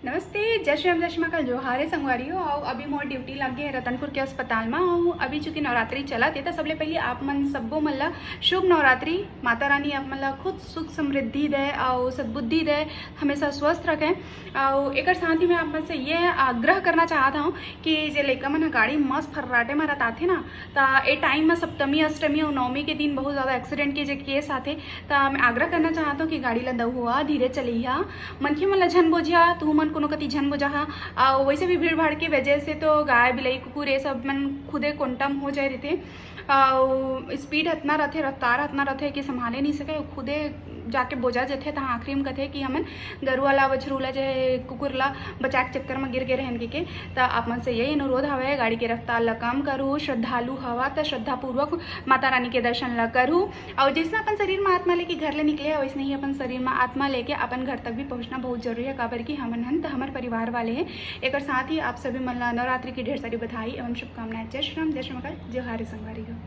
नमस्ते, जय श्री राम, जय श्री महाकाल, जोहारे संगवारी हो। और अभी मोर ड्यूटी लग गए रतनपुर के अस्पताल में। और अभी चूँकि नवरात्रि चला थे तो सबले पहले आप मन सब्बो मन ला शुभ नवरात्रि। माता रानी आप मन ला खुद सुख समृद्धि दे और सद्बुद्धि दे, हमेशा स्वस्थ रखें। और एक साथ ही मैं आप मन से ये आग्रह करना चाहता हूँ कि जे लइका मन गाड़ी मस्त फर्राटे में रताथे ना, तो ए टाइम में सप्तमी अष्टमी और नवमी के दिन बहुत ज़्यादा एक्सीडेंट के जे केस आते, तो मैं आग्रह करना चाहता हूँ कि गाड़ी ला दहुआ धीरे चलिया, मनखे मन ला झन बोझिया, तू मन कोनो कति झन बोझा। और वैसे भी भीड़ भाड़ के वजह से तो गाय बिलाई कुकुर ये सब मन खुदे कोंटम हो जाए रहते। स्पीड इतना रहते, रफ्तार इतना रहते कि संभाले नहीं सके, खुदे जाके बोझा जाते। तो आखिरी में कहते कि हमन गरुआ ला बछरूला जे कुकुर ला बचा के चक्कर में गिर गए रहन के। तो आप मन से यही अनुरोध हवे, गाड़ी के रफ्तार ला कम करूँ, श्रद्धालु हवा तो श्रद्धापूर्वक माता रानी के दर्शन ला करूँ। और जिसने अपन शरीर में आत्मा लेके घर ले निकले वैसे ही अपन शरीर में आत्मा लेके अपन घर तक भी पहुँचना बहुत जरूरी है। काबर की हमन हन तो हमारे परिवार वाले हैं। एक साथ ही आप सभी मन ला नवरात्रि की ढेर सारी बधाई एवं शुभकामनाएं। जय श्री राम, जय श्री महाकाल, जोहार संगवारी हो।